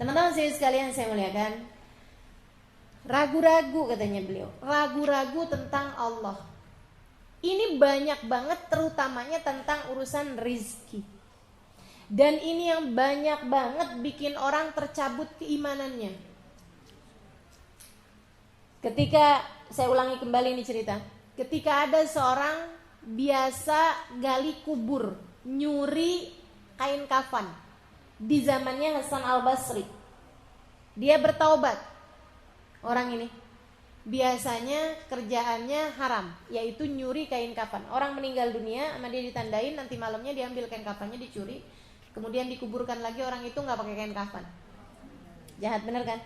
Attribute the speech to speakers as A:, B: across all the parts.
A: Teman-teman sekalian saya muliakan, ragu-ragu katanya beliau, ragu-ragu tentang Allah. Ini banyak banget, terutamanya tentang urusan rizki. Dan ini yang banyak banget bikin orang tercabut keimanannya. Ketika, saya ulangi kembali ini cerita, ketika ada seorang biasa gali kubur, nyuri kain kafan di zamannya Hasan Al-Basri. Dia bertaubat. Orang ini biasanya kerjaannya haram, yaitu nyuri kain kafan. Orang meninggal dunia sama dia ditandain, nanti malamnya diambil kain kafannya, dicuri, kemudian dikuburkan lagi. Orang itu gak pakai kain kafan. Jahat bener kan?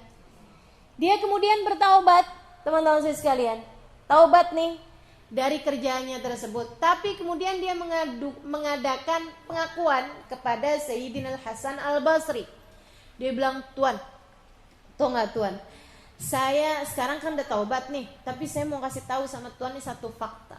A: Dia kemudian bertaubat, teman-teman saya sekalian. Taubat nih dari kerjaannya tersebut. Tapi kemudian dia mengadakan pengakuan kepada Sayyidina Hasan Al-Basri. Dia bilang, Tuan, tau gak Tuan, saya sekarang kan udah taubat nih, tapi saya mau kasih tahu sama Tuan ini satu fakta.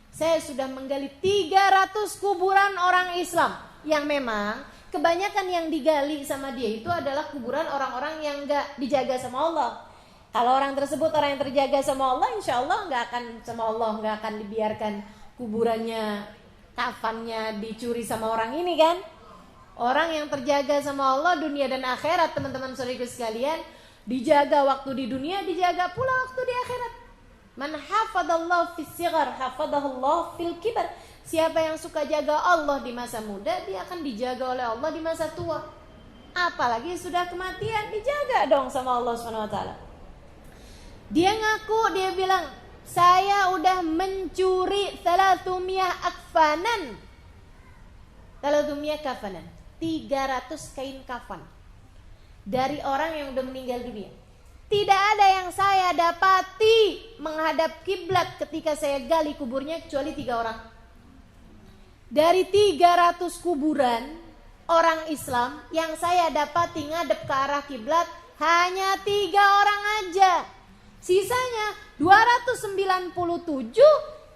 A: Saya sudah menggali 300 kuburan orang Islam, yang memang kebanyakan yang digali sama dia itu adalah kuburan orang-orang yang gak dijaga sama Allah. Kalau orang tersebut orang yang terjaga sama Allah, insya Allah gak akan dibiarkan kuburannya, kafannya dicuri sama orang ini kan. Orang yang terjaga sama Allah dunia dan akhirat, teman-teman saudaraku sekalian, dijaga waktu di dunia, dijaga pula waktu di akhirat. Man hafadallahu fis sighar, hafadahullah fil kibar. Siapa yang suka jaga Allah di masa muda, dia akan dijaga oleh Allah di masa tua. Apalagi sudah kematian, dijaga dong sama Allah SWT. Dia ngaku, dia bilang, saya udah mencuri 300 akfanan. 300 kafanan, 300 kain kafan dari orang yang udah meninggal dunia. Tidak ada yang saya dapati menghadap kiblat ketika saya gali kuburnya kecuali 3 orang. Dari 300 kuburan orang Islam yang saya dapati ngadep ke arah kiblat hanya 3 orang aja. Sisanya 297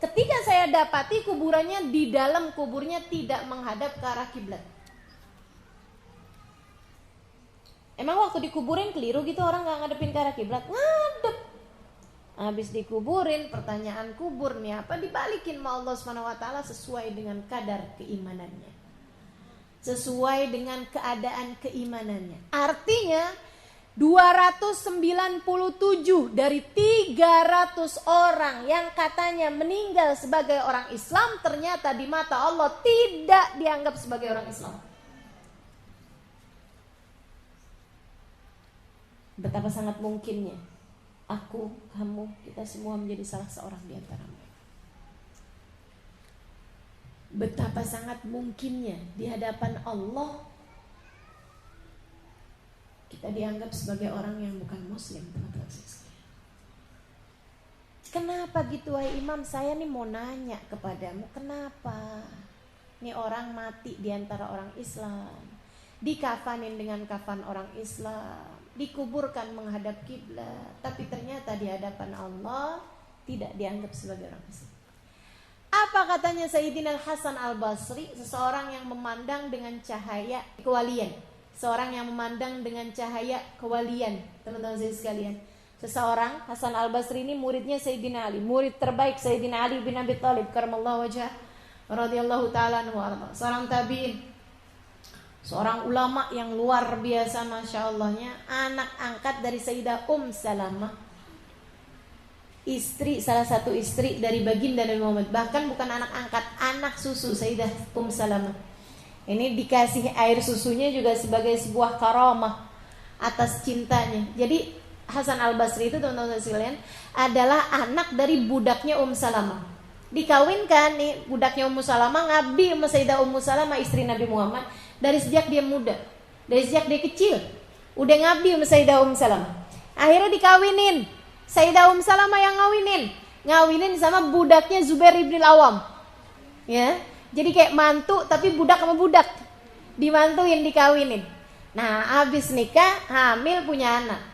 A: ketika saya dapati kuburannya di dalam kuburnya tidak menghadap ke arah kiblat. Emang waktu dikuburin keliru gitu orang gak ngadepin ke arah kiblat? Ngadep. Habis dikuburin, pertanyaan kubur nih apa? Dibalikin sama Allah SWT sesuai dengan kadar keimanannya, sesuai dengan keadaan keimanannya. Artinya 297 dari 300 orang yang katanya meninggal sebagai orang Islam, ternyata di mata Allah tidak dianggap sebagai orang Islam. Betapa sangat mungkinnya aku, kamu, kita semua menjadi salah seorang di antara mereka. Betapa sangat mungkinnya di hadapan Allah kita dianggap sebagai orang yang bukan muslim, teman-teman sekalian. Kenapa gitu wahai imam? Saya nih mau nanya kepadamu, kenapa nih orang mati di antara orang Islam, dikafanin dengan kafan orang Islam, dikuburkan menghadap kiblat, tapi ternyata di hadapan Allah tidak dianggap sebagai orang Islam. Apa katanya Sayyidina Hasan Al-Basri? Seseorang yang memandang dengan cahaya kewalian. Seorang yang memandang dengan cahaya kewalian, teman-teman saya sekalian. Seseorang, Hasan Al-Basri ini muridnya Sayyidina Ali, murid terbaik Sayyidina Ali bin Abi Thalib karamallahu wajhah radhiyallahu ta'ala anhu. Seorang tabi'in, seorang ulama yang luar biasa, masya Allahnya, anak angkat dari Sayyidah Salamah, istri, salah satu istri dari baginda Nabi Muhammad. Bahkan bukan anak angkat, anak susu Sayyidah Salamah. Ini dikasih air susunya juga sebagai sebuah karamah atas cintanya. Jadi Hasan Al-Basri itu, teman-teman sekalian, adalah anak dari budaknya Salamah. Dikawinkan nih budaknya Salamah, ngabdi sama Sayyidah Salamah, istri Nabi Muhammad, dari sejak dia muda, dari sejak dia kecil udah ngabdi sama Sayyidah Salamah. Akhirnya dikawinin, Sayyidah Salamah yang ngawinin sama budaknya Zubair ibn Al-Awwam. Ya, jadi kayak mantu tapi budak sama budak, dimantuin, dikawinin. Nah, habis nikah, hamil, punya anak.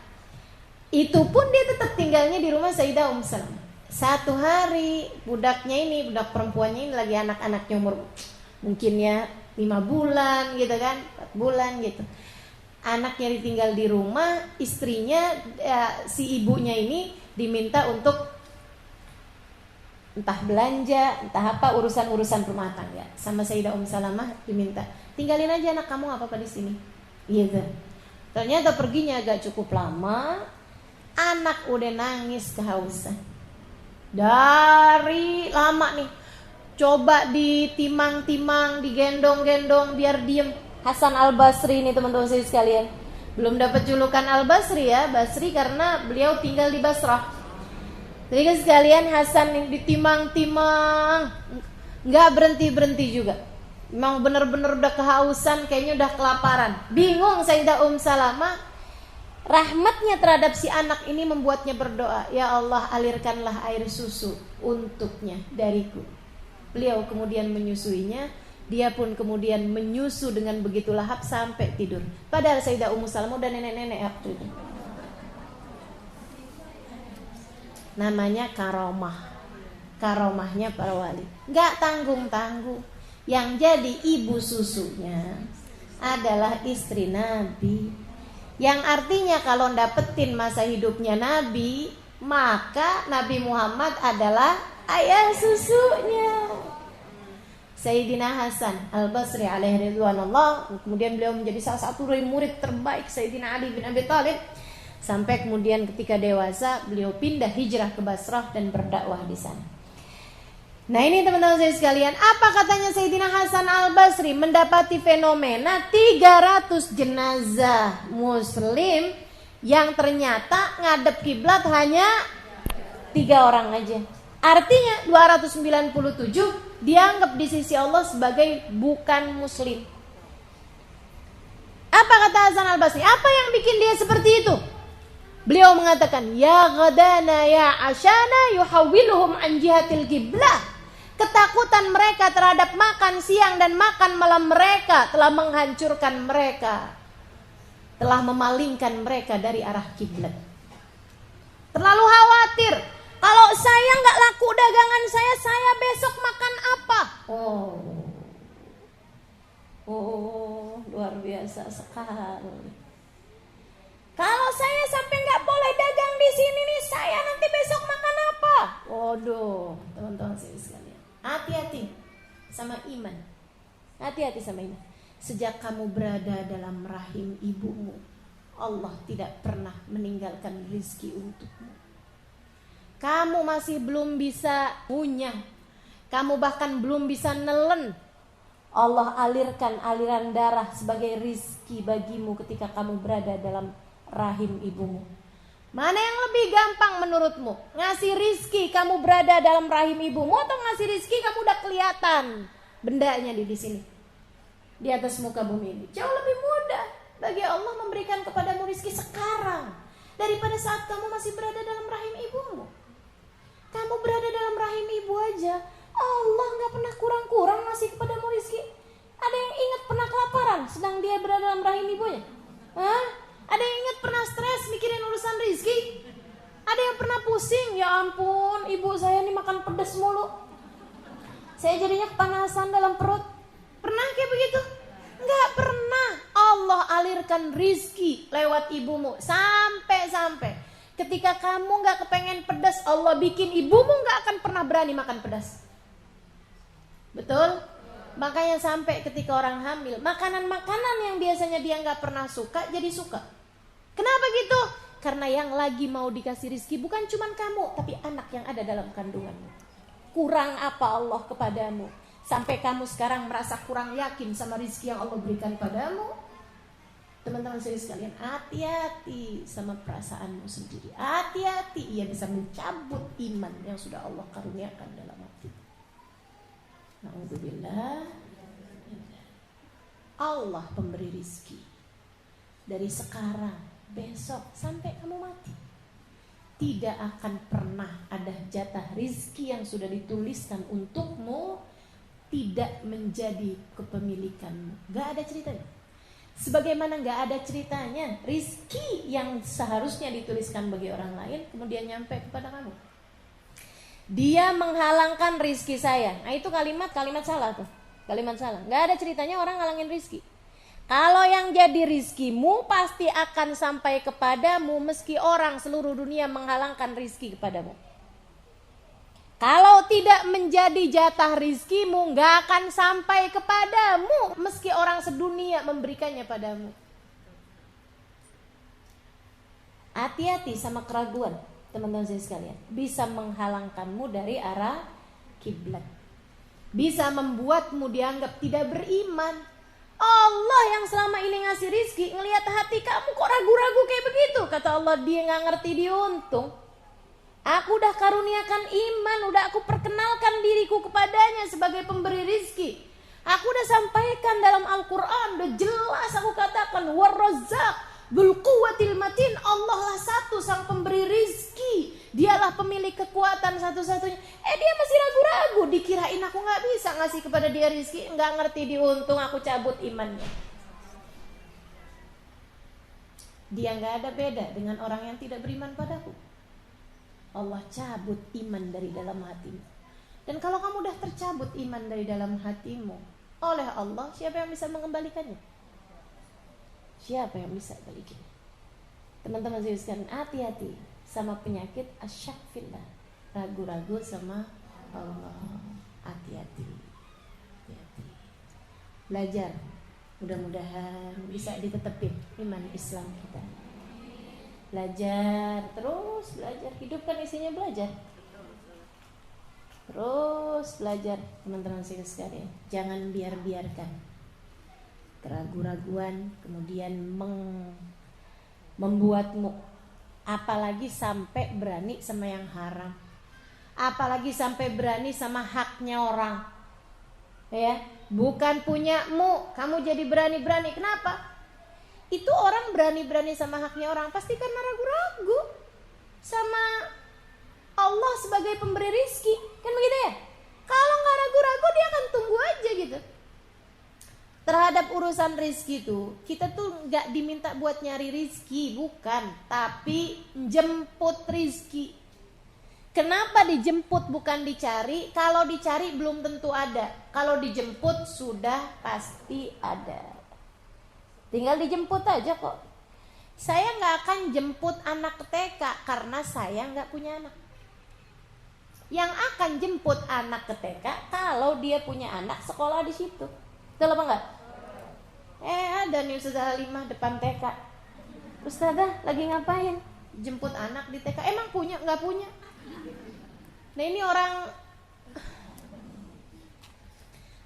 A: Itu pun dia tetap tinggalnya di rumah Sayyidah Salamah. Satu hari budaknya ini, budak perempuannya ini lagi anak-anaknya umur mungkin ya 5 bulan gitu kan, 4 bulan gitu. Anaknya ditinggal di rumah, istrinya si ibunya ini diminta untuk entah belanja, entah apa urusan-urusan rumah tangga. Sama Sayyidah Salamah diminta, tinggalin aja anak kamu apa di sini. Gitu. Ternyata perginya agak cukup lama, anak udah nangis kehausan. Dari lama nih, coba ditimang-timang, digendong-gendong biar diem. Hasan Al-Basri ini teman-teman saya sekalian, belum dapat julukan Al-Basri ya, Basri karena beliau tinggal di Basrah. Jadi sekalian Hasan yang ditimang-timang, nggak berhenti-berhenti juga. Memang benar-benar udah kehausan, kayaknya udah kelaparan. Bingung Sayyidah Salamah. Rahmatnya terhadap si anak ini membuatnya berdoa, ya Allah alirkanlah air susu untuknya dariku. Beliau kemudian menyusuinya. Dia pun kemudian menyusu dengan begitu lahap sampai tidur. Padahal Sayyidah Salamah udah nenek-nenek waktu itu. Namanya karomah. Karomahnya para wali. Gak tanggung-tanggung. Yang jadi ibu susunya adalah istri Nabi. Yang artinya kalau dapetin masa hidupnya Nabi, maka Nabi Muhammad adalah ayah susunya. Sayyidina Hasan Al-Basri alaihi ridwanullah, kemudian beliau menjadi salah satu murid terbaik Sayyidina Ali bin Abi Thalib, sampai kemudian ketika dewasa beliau pindah hijrah ke Basrah dan berdakwah di sana. Nah ini teman-teman saya sekalian, apa katanya Sayyidina Hasan Al-Basri mendapati fenomena 300 jenazah muslim yang ternyata ngadep kiblat hanya 3 orang aja. Artinya 297 dianggap di sisi Allah sebagai bukan muslim. Apa kata Hasan Al-Basri? Apa yang bikin dia seperti itu? Beliau mengatakan, ya ghadana ya ashana yuhawwiluhum an jihatil qiblah. Ketakutan mereka terhadap makan siang dan makan malam mereka telah menghancurkan mereka, telah memalingkan mereka dari arah kiblat. Terlalu khawatir, kalau saya nggak laku dagangan saya besok makan apa? Oh, luar biasa sekali. Kalau saya sampai nggak boleh dagang di sini nih, saya nanti besok makan apa? Waduh, teman-teman saya sekalian, hati-hati sama iman. Hati-hati sama iman. Sejak kamu berada dalam rahim ibumu, Allah tidak pernah meninggalkan rezeki untukmu. Kamu masih belum bisa ngunyah, kamu bahkan belum bisa nelen, Allah alirkan aliran darah sebagai rizki bagimu ketika kamu berada dalam rahim ibumu. Mana yang lebih gampang menurutmu? Ngasih rizki kamu berada dalam rahim ibumu, atau ngasih rizki kamu udah kelihatan bendanya di sini, di atas muka bumi ini? Jauh lebih mudah bagi Allah memberikan kepadamu rizki sekarang daripada saat kamu masih berada dalam rahim ibumu. Kamu berada dalam rahim ibu aja, Allah gak pernah kurang-kurang ngasih kepadamu rizki. Ada yang ingat pernah kelaparan sedang dia berada dalam rahim ibunya? Ada yang ingat pernah stres mikirin urusan rizki? Ada yang pernah pusing, ya ampun ibu saya nih makan pedas mulu, saya jadinya kepanasan dalam perut? Pernah kayak begitu? Gak pernah. Allah alirkan rizki lewat ibumu. Sampai ketika kamu gak kepengen pedas, Allah bikin ibumu gak akan pernah berani makan pedas. Betul? Makanya sampai ketika orang hamil, makanan-makanan yang biasanya dia gak pernah suka, jadi suka. Kenapa gitu? Karena yang lagi mau dikasih rizki bukan cuma kamu, tapi anak yang ada dalam kandunganmu. Kurang apa Allah kepadamu sampai kamu sekarang merasa kurang yakin sama rizki yang Allah berikan padamu? Teman-teman saya sekalian, hati-hati sama perasaanmu sendiri. Hati-hati, ia bisa mencabut iman yang sudah Allah karuniakan dalam hati. Na'udzubillah. Allah pemberi rizki dari sekarang, besok, sampai kamu mati. Tidak akan pernah ada jatah rizki yang sudah dituliskan untukmu tidak menjadi kepemilikanmu. Gak ada ceritanya. Sebagaimana gak ada ceritanya rizki yang seharusnya dituliskan bagi orang lain kemudian nyampe kepada kamu. Dia menghalangkan rizki saya. Nah itu kalimat salah tuh. Kalimat salah. Gak ada ceritanya orang ngalangin rizki. Kalau yang jadi rizkimu pasti akan sampai kepadamu meski orang seluruh dunia menghalangkan rizki kepadamu. Kalau tidak menjadi jatah rizkimu, gak akan sampai kepadamu meski orang sedunia memberikannya padamu. Hati-hati sama keraguan, teman-teman saya sekalian. Bisa menghalangkanmu dari arah kiblat. Bisa membuatmu dianggap tidak beriman. Allah yang selama ini ngasih rizki ngelihat hati kamu kok ragu-ragu kayak begitu. Kata Allah, dia gak ngerti diuntung. Aku udah karuniakan iman, udah aku perkenalkan diriku kepadanya sebagai pemberi rizki. Aku udah sampaikan dalam Al-Quran, udah jelas aku katakan, War-Razzaq Dzul Quwwatil Matin, Allah lah satu sang pemberi rizki. Dialah pemilik kekuatan satu-satunya. Dia masih ragu-ragu, dikirain aku gak bisa ngasih kepada dia rizki. Gak ngerti diuntung, aku cabut imannya. Dia gak ada beda dengan orang yang tidak beriman padaku. Allah cabut iman dari dalam hatimu. Dan kalau kamu udah tercabut iman dari dalam hatimu oleh Allah, siapa yang bisa mengembalikannya? Siapa yang bisa balikin? Teman-teman sekalian, hati-hati sama penyakit asyak fillah, ragu-ragu sama Allah. Hati-hati. Hati-hati. Belajar, mudah-mudahan bisa ditetepin iman Islam kita. Belajar, terus belajar. Hidup kan isinya belajar. Terus belajar, teman-teman sekalian. Jangan biarkan keraguan-raguan kemudian membuatmu apalagi sampai berani sama yang haram, apalagi sampai berani sama haknya orang. Ya, bukan punyamu, kamu jadi berani-berani. Kenapa? Itu orang berani-berani sama haknya orang pasti karena ragu-ragu sama Allah sebagai pemberi rizki. Kan begitu ya? Kalau gak ragu-ragu dia akan tunggu aja gitu. Terhadap urusan rizki itu, kita tuh gak diminta buat nyari rizki, bukan. Tapi jemput rizki. Kenapa dijemput bukan dicari? Kalau dicari belum tentu ada. Kalau dijemput sudah pasti ada. Tinggal dijemput aja kok. Saya gak akan jemput anak ke TK karena saya gak punya anak. Yang akan jemput anak ke TK kalau dia punya anak sekolah di situ. Betul apa enggak? Ada nih Ustazah Halimah depan TK. Ustazah lagi ngapain? Jemput anak di TK. Emang punya? Enggak punya. Nah ini orang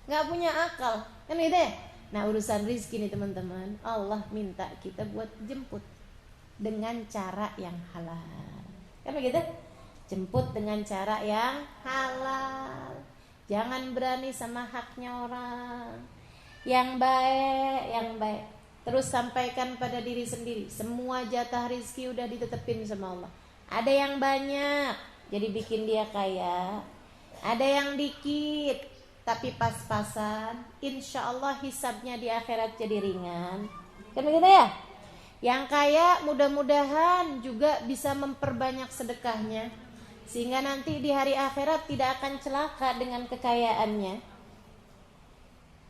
A: enggak punya akal. Kan gitu ya? Nah urusan rizki nih teman-teman, Allah minta kita buat jemput dengan cara yang halal. Kan begitu? Jemput dengan cara yang halal. Jangan berani sama haknya orang. Yang baik. Terus sampaikan pada diri sendiri, semua jatah rizki udah ditetepin sama Allah. Ada yang banyak, jadi bikin dia kaya. Ada yang dikit, tapi pas-pasan, insya Allah hisabnya di akhirat jadi ringan. Kan begitu ya? Yang kaya mudah-mudahan juga bisa memperbanyak sedekahnya, sehingga nanti di hari akhirat tidak akan celaka dengan kekayaannya.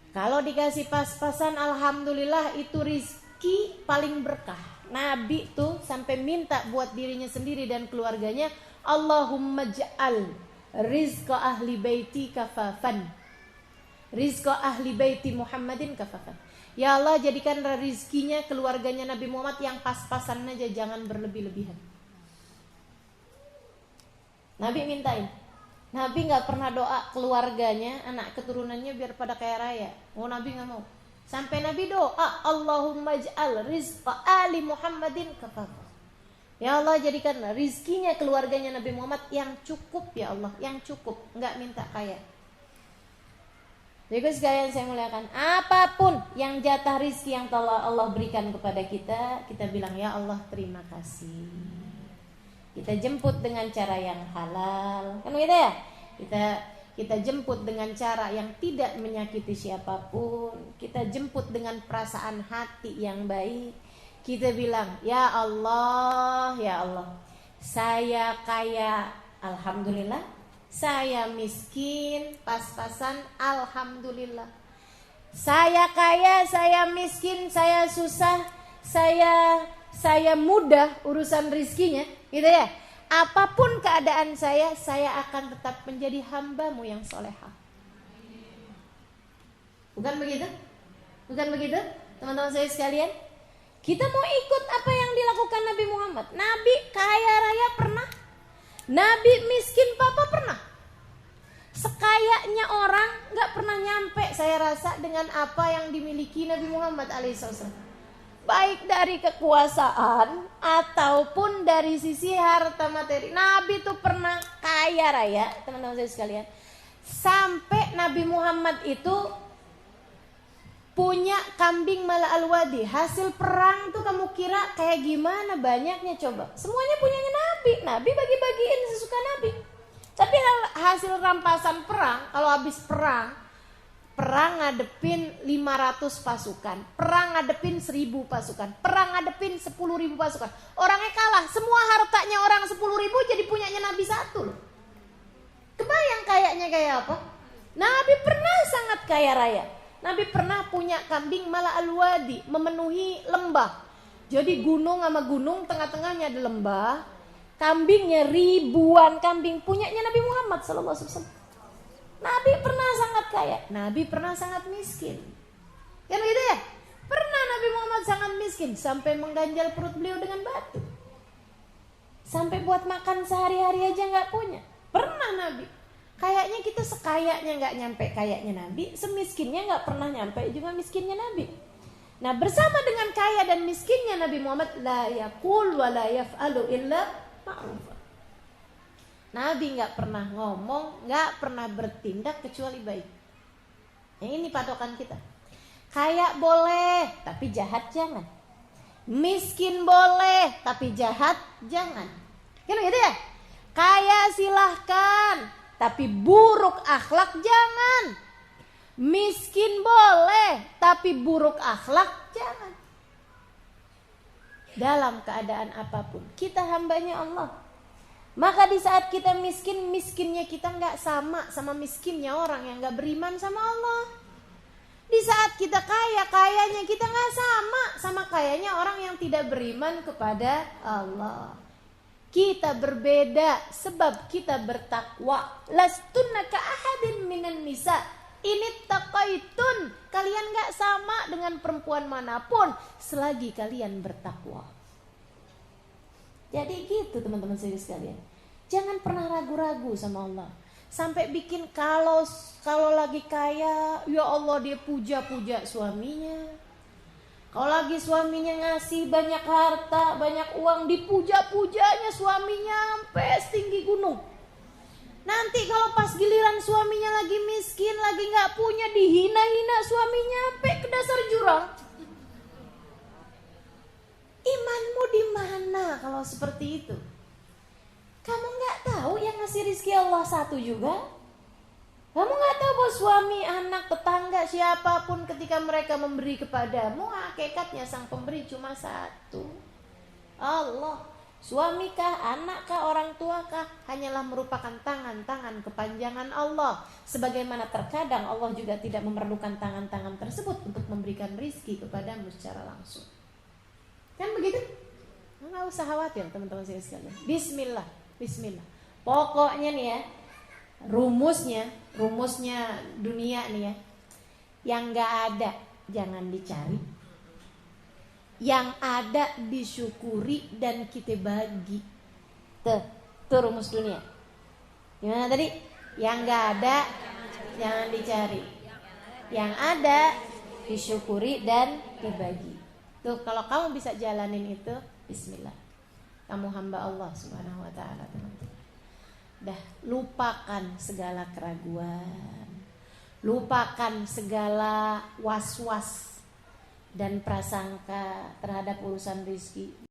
A: Kalau dikasih pas-pasan, alhamdulillah itu rizki paling berkah. Nabi tuh sampai minta buat dirinya sendiri dan keluarganya, Allahumma ja'al rizqa ahli baiti kafafan, rizqa ahli baiti Muhammadin kafafan. Ya Allah, jadikan rizkinya keluarganya Nabi Muhammad yang pas-pasan aja, jangan berlebih-lebihan. Nabi mintain. Nabi gak pernah doa keluarganya, anak keturunannya biar pada kaya raya. Nabi gak mau. Sampai Nabi doa, Allahumma ja'al rizqa ali Muhammadin kafafan. Ya Allah, jadikan rizkinya keluarganya Nabi Muhammad yang cukup ya Allah, yang cukup, gak minta kaya. Jadi sekalian saya muliakan, apapun yang jatah rizki yang telah Allah berikan kepada kita, kita bilang ya Allah terima kasih. Kita jemput dengan cara yang halal, kan gitu ya? Kita jemput dengan cara yang tidak menyakiti siapapun. Kita jemput dengan perasaan hati yang baik. Kita bilang, ya Allah, saya kaya, alhamdulillah. Saya miskin, pas-pasan, alhamdulillah. Saya kaya, saya miskin, saya susah, saya mudah urusan rizkinya, gitu ya. Apapun keadaan saya akan tetap menjadi hamba-Mu yang solehah. Bukan begitu? Bukan begitu, teman-teman saya sekalian? Kita mau ikut apa yang dilakukan Nabi Muhammad. Nabi kaya raya pernah, Nabi miskin papa pernah. Sekayanya orang gak pernah nyampe saya rasa dengan apa yang dimiliki Nabi Muhammad alaihissalam. Baik dari kekuasaan ataupun dari sisi harta materi. Nabi itu pernah kaya raya, teman-teman saya sekalian. Sampai Nabi Muhammad itu punya kambing mala al-wadi. Hasil perang tuh kamu kira kayak gimana banyaknya coba. Semuanya punyanya Nabi. Nabi bagi-bagiin sesuka Nabi. Tapi hasil rampasan perang, kalau habis perang ngadepin 500 pasukan, perang ngadepin 1000 pasukan, perang ngadepin 10.000 pasukan. Orangnya kalah, semua hartanya orang 10.000 jadi punyanya Nabi satu loh. Kebayang kayaknya kayak apa? Nabi pernah sangat kaya raya. Nabi pernah punya kambing mala al-wadi, memenuhi lembah. Jadi gunung sama gunung, tengah-tengahnya ada lembah. Kambingnya ribuan kambing, punyanya Nabi Muhammad SAW. Nabi pernah sangat kaya, Nabi pernah sangat miskin. Kan begitu ya? Pernah Nabi Muhammad sangat miskin sampai mengganjal perut beliau dengan batu. Sampai buat makan sehari-hari aja gak punya. Pernah Nabi. Kayaknya kita sekayanya gak nyampe kayaknya Nabi, semiskinnya gak pernah nyampe juga miskinnya Nabi. Nah, bersama dengan kaya dan miskinnya Nabi Muhammad, la yaqul wa la yaf'alu illa ma'ruf. Nabi gak pernah ngomong, gak pernah bertindak kecuali baik. Yang ini patokan kita. Kaya boleh, tapi jahat jangan. Miskin boleh, tapi jahat jangan. Kan gitu ya? Kaya silahkan, tapi buruk akhlak jangan. Miskin boleh, tapi buruk akhlak jangan. Dalam keadaan apapun, kita hambanya Allah. Maka di saat kita miskin, miskinnya kita gak sama miskinnya orang yang gak beriman sama Allah. Di saat kita kaya, kayanya kita gak sama kayanya orang yang tidak beriman kepada Allah. Kita berbeda sebab kita bertakwa. Lastunna ka ahadin minan nisa. Ini taqaitun. Kalian gak sama dengan perempuan manapun selagi kalian bertakwa. Jadi gitu teman-teman saya sekalian. Jangan pernah ragu-ragu sama Allah. Sampai bikin kalau lagi kaya, ya Allah dia puja-puja suaminya. Kalau lagi suaminya ngasih banyak harta, banyak uang, dipuja-pujanya suaminya sampai setinggi gunung. Nanti kalau pas giliran suaminya lagi miskin, lagi gak punya, dihina-hina suaminya sampai ke dasar jurang. Imanmu di mana kalau seperti itu? Kamu gak tahu yang ngasih rizki Allah satu juga? Kamu gak tahu bahwa suami, anak, tetangga, siapapun ketika mereka memberi kepadamu, hakikatnya sang pemberi cuma satu, Allah. Suamikah, anakkah, orang tuakah hanyalah merupakan tangan-tangan kepanjangan Allah. Sebagaimana terkadang Allah juga tidak memerlukan tangan-tangan tersebut untuk memberikan rizki kepadamu secara langsung. Kan begitu? Nggak usah khawatir teman-teman saya sekalian. Bismillah. Pokoknya nih ya, rumusnya dunia nih ya, yang nggak ada jangan dicari, yang ada disyukuri dan kita bagi. Tuh rumus dunia. Gimana tadi? Yang nggak ada jangan dicari, yang ada disyukuri dan dibagi. Tuh kalau kamu bisa jalanin itu, bismillah, kamu hamba Allah Subhanahu wa taala, teman-teman. Dah, lupakan segala keraguan, lupakan segala was-was dan prasangka terhadap urusan rezeki.